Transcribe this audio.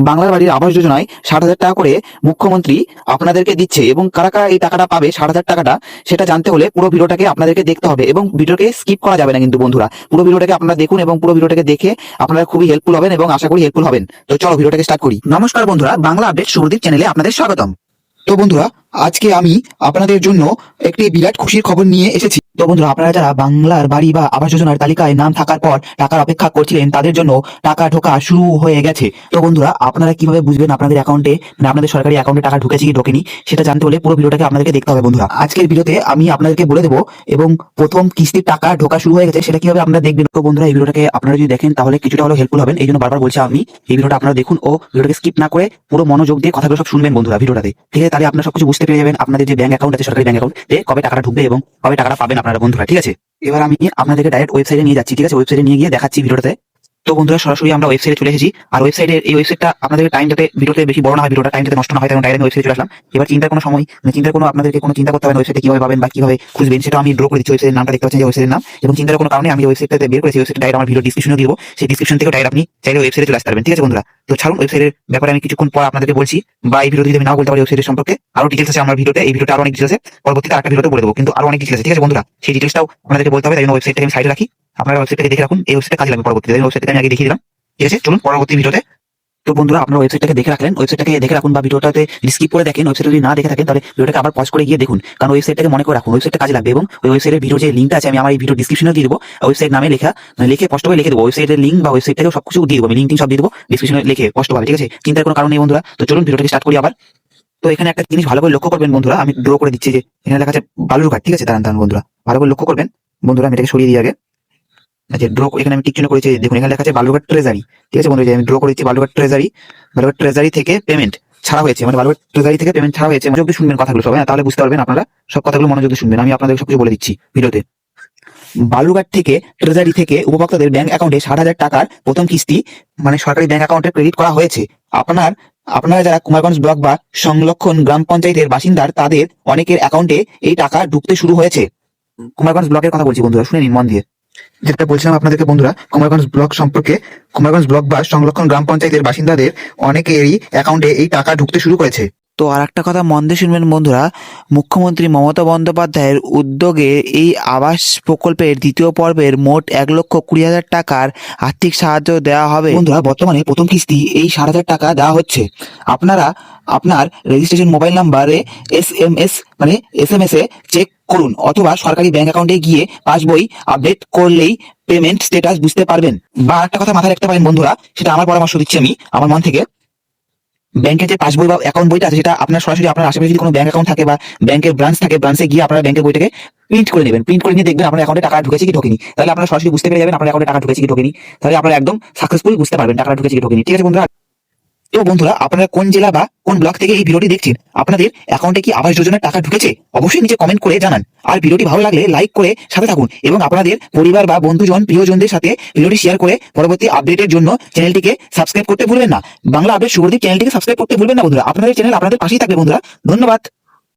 বাংলার বাড়ির আবাস যোজনায় 60,000 টাকা করে মুখ্যমন্ত্রী আপনাদেরকে দিচ্ছে এবং কারা কারা এই টাকাটা পাবে 60,000 টাকাটা সেটা জানতে হলে পুরো ভিডিওটাকে আপনাদেরকে দেখতে হবে এবং ভিডিওকে স্কিপ করা যাবে না কিন্তু বন্ধুরা, পুরো ভিডিওটাকে আপনারা দেখুন এবং পুরো ভিডিওটাকে দেখে আপনারা খুবই হেল্পফুল হবেন এবং আশা করি হেল্পফুল হবেন। তো চলো ভিডিওটাকে স্টার্ট করি। নমস্কার বন্ধুরা, বাংলা আপডেট শুভদীপ চ্যানেলে আপনাদের স্বাগতম। তো বন্ধুরা, আজকে আমি আপনাদের জন্য একটি বিরাট খুশির খবর নিয়ে এসেছি। তো বন্ধুরা, আপনারা যারা বাংলার বাড়ি বা আবাস যোজনার তালিকায় নাম থাকার পর টাকার অপেক্ষা করছিলেন তাদের জন্য টাকা ঢোকা শুরু হয়ে গেছে। তো বন্ধুরা, আপনারা কিভাবে বুঝবেন আপনাদের অ্যাকাউন্টে আপনাদের সরকারি অ্যাকাউন্টে টাকা ঢুকেছে কি ঢোকেনি সেটা জানতে হলে পুরো ভিডিওটাকে আপনাদেরকে দেখতে হবে বন্ধুরা। আজকের ভিডিওতে আমি আপনাদেরকে বলে দেবো এবং প্রথম কিস্তির টাকা ঢোকা শুরু হয়ে গেছে সেটা কিভাবে আপনারা দেখবেন। তো বন্ধুরা, এই ভিডিওটাকে আপনারা যদি দেখেন তাহলে কিছুটা হলেও হেল্পফুল হবেন, এই জন্য বারবার বলছি আমি এই ভিডিওটা আপনারা দেখুন ও ভিডিওটাকে স্কিপ না করে পুরো মনোযোগ দিয়ে কথাগুলো সব শুনবেন বন্ধুরা ভিডিওটাতে, ঠিক আছে? তাহলে আপনারা সবকিছু বুঝতে পেরে যাবেন আপনাদের যে ব্যাংক অ্যাকাউন্ট আছে সরকারি ব্যাংক অ্যাকাউন্টে কবে টাকাটা ঢুকবে এবং কবে টাকাটা পাবেন আপনারা বন্ধুরা, ঠিক আছে? এবার আমি আপনাদেরকে ডাইরেক্ট ওয়েবসাইটে নিয়ে যাচ্ছি, ঠিক আছে? ওয়েবসাইটে নিয়ে গিয়ে দেখাচ্ছি ভিডিওটাতে। তো বন্ধুরা, সরাসরি আমরা ওয়েবসাইটে চলে এসেছি আর এই ওয়েবসাইটটা আপনাদের টাইম যাতে ভিডিওতে বেশি বড় না হয়, ভিডিওটা টাইম যাতে নষ্ট না হয়, তেমন ডাইরেক্ট ওয়েবসাইটে চলে আসলাম। এবার চিন্তার কোনো আপনাদেরকে কোনো চিন্তা করতে হবে না ওয়েবসাইটে কিভাবে পাবেন বা কিভাবে খুঁজবেন, সেটা আমি ড্র করে দিচ্ছি। ওয়েবসাইটের নামটা দেখতে পাচ্ছেন যে ওয়েবসাইটের নাম, এবং চিন্তার কোনো কারণে আমি ওয়েবসাইটটাতে বের করেছি। ওয়েবসাইটে ডাইরেক্ট আমার ভিডিও ডিসক্রিপশনে দিব, সেই ডিসক্রিপশন থেকে ডাইরেক্ট আপনি চাইলে ওয়েবসাইটে চলে আসতে পারবেন, ঠিক আছে বন্ধুরা? তো ছাড়ুন, ওয়েবসাইটের ব্যাপারে আমি কিছুক্ষণ পর আপনাদেরকে বলছি, বা এই ভিডিওতে যদি আমি নাও বলতে পারি ওয়েবসাইটের সম্পর্কে আরো ডিটেলস আছে আমার ভিডিওতে। এই ভিডিওতে আরো অনেক ডিটেলস আছে, পরবর্তীতে আরেকটা ভিডিওতে বলে দেবো, কিন্তু আরো অনেক ডিটেলস আছে, ঠিক আছে বন্ধুরা? সেই ডিটেলসটাও আপনাদেরকে বলতে হবে, তাই জন্য ওয়েবসাইটটাকে আমি সাইডে রাখি। আপনারা ওয়েবসাইটটাকে দেখে রাখুন, এই ওয়েবসাইটে কাজে লাগবে পরবর্তীতে। ওয়েবসাইটটাকে আমি আগে দেখিয়ে দিলাম, ঠিক আছে? চলুন পরবর্তী ভিডিওতে। তো বন্ধুরা, আপনারা ওয়েবসাইটটাকে দেখে রাখলেন, ওয়েবসাইটটাকে দেখে রাখুন বা ভিডিওটাতে স্কিপ করে দেখেন। ওয়েবসাইট যদি না দেখে থাকেন তাহলে ভিডিওটাকে আবার পজ করে গিয়ে দেখুন, কারণ ওয়েবসাইটটাকে মনে করে রাখুন, ওয়েবসাইটটা কাজে লাগবে। এবং ওই ওয়েবসাইটের ভিডিও যে লিঙ্কটা আছে আমি আমার এই ভিডিও ডিসক্রিপশনে দিয়ে দেবো, ওয়েবসাইট নামে লিখে স্পষ্ট করে লিখে দেবো, ওয়েবসাইটের লিঙ্ক বা ওয়েবসাইটটাকে সবকিছু দিয়ে দেবো, আমি লিঙ্ক সব দিয়ে দেবো ডিসক্রিপশনে লিখে স্পষ্টভাবে, ঠিক আছে? চিন্তার কোনো কারণ নেই বন্ধুরা। তো চলুন ভিডিওটাকে স্টার্ট করি আবার। তো এখানে একটা জিনিস ভালো করে লক্ষ্য করবেন বন্ধুরা, আমি ড্র করে দিচ্ছি যে এখানে লেখা আছে বালুরঘাট, ঠিক আছে? দাঁড়ান বন্ধুরা, ভালো করে লক্ষ্য করবেন বন্ধুরা। আমি এটাকে সরিয়ে দিই আগে। আচ্ছা, ড্র এখানে আমি টিক চিহ্ন করেছি, দেখুন এখানে লেখা আছে বালুরঘাট ট্রেজারি, ঠিক আছে বন্ধুরা? আমি ড্র করেছি বালুরঘাট ট্রেজারি থেকে পেমেন্ট ছাড়া হয়েছে, মানে বালুরঘাট ট্রেজারি থেকে পেমেন্ট ছাড়া হয়েছে। মনোযোগ দিয়ে শুনবেন কথাগুলো সবাই, তাহলে বুঝতে পারবেন আপনারা। সব কথাগুলো মনোযোগ দিয়ে শুনবেন, আমি আপনাদের সবকিছু বলে দিচ্ছি ভিডিওতে। বালুরঘাট থেকে ট্রেজারি থেকে উপভোক্তাদের ব্যাংক অ্যাকাউন্টে 60,000 টাকার প্রথম কিস্তি মানে সরকারি ব্যাংক অ্যাকাউন্টে ক্রেডিট করা হয়েছে। আপনারা যারা কুমারগঞ্জ ব্লক বা সংলক্ষণ গ্রাম পঞ্চায়েতের বাসিন্দার তাদের অনেকের অ্যাকাউন্টে এই টাকা ঢুকতে শুরু হয়েছে। কুমারগঞ্জ ব্লকের কথা বলছি বন্ধুরা, শুনে নিন মন দিয়ে। যেটা বলছিলাম আপনাদেরকে বন্ধুরা, কুমারগঞ্জ ব্লক সম্পর্কে, কুমারগঞ্জ ব্লক বা সংরক্ষণ গ্রাম পঞ্চায়েতের বাসিন্দাদের অনেকেরই অ্যাকাউন্টে এই টাকা ঢুকতে শুরু করেছে। তো আর একটা কথা মন দিয়ে শুনবেন বন্ধুরা, মুখ্যমন্ত্রী মমতা বন্দ্যোপাধ্যায়ের উদ্যোগে এই আবাস প্রকল্পের দ্বিতীয় পর্বের মোট 1,20,000 টাকার আর্থিক সাহায্য দেওয়া হবে বন্ধুরা। বর্তমানে প্রথম কিস্তি এই 60,000 টাকা দেওয়া হচ্ছে। আপনারা আপনার রেজিস্ট্রেশন মোবাইল নাম্বারে এসএমএস এ চেক করুন, অথবা সরকারি ব্যাংক অ্যাকাউন্টে গিয়ে পাসবই আপডেট করলেই পেমেন্ট স্ট্যাটাস বুঝতে পারবেন। বা একটা কথা মাথায় রাখতে পারেন বন্ধুরা, সেটা আমার পরামর্শ দিচ্ছি আমি আমার মন থেকে। ব্যাংকের যে পাসবই বা অ্যাকাউন্ট বইটা আছে সেটা আপনার সরাসরি আপনার আশেপাশে যদি কোনো ব্যাংক অ্যাকাউন্ট থাকে বা ব্যাংকের ব্রাঞ্চ থাকে, ব্রাঞ্চে গিয়ে আপনারা ব্যাংকের বইটাকে প্রিন্ট করে নেবেন। প্রিন্ট করে নিয়ে দেখবেন আপনার অ্যাকাউন্টে টাকা ঢুকেছে কি ঢোকেনি, তাহলে আপনারা সরাসরি বুঝতে পেরে যাবেন আপনার অ্যাকাউন্টে টাকা ঢুকেছে কি ঢোকেনি। তাহলে আপনারা একদম সাকসেসফুল বুঝতে পারবেন টাকা ঢুকেছে কি ঢোকেনি, ঠিক আছে বন্ধুরা? তো বন্ধুরা, আপনারা কোন জেলা বা কোন ব্লক থেকে এই ভিডিওটি দেখছেন, আপনাদের অ্যাকাউন্টে কি আবাস যোজনার টাকা ঢুকেছে অবশ্যই নিচে কমেন্ট করে জানান। আর ভিডিওটি ভালো লাগলে লাইক করে সাথে থাকুন এবং আপনাদের পরিবার বা বন্ধুজন প্রিয়জনদের সাথে ভিডিওটি শেয়ার করে পরবর্তী আপডেটের জন্য চ্যানেলটিকে সাবস্ক্রাইব করতে ভুলবেন না। বাংলা আপডেট শুভদীপ চ্যানেলটিকে সাবস্ক্রাইব করতে ভুলবেন না বন্ধুরা। আপনাদের চ্যানেল আপনাদের পাশেই থাকবে বন্ধুরা। ধন্যবাদ।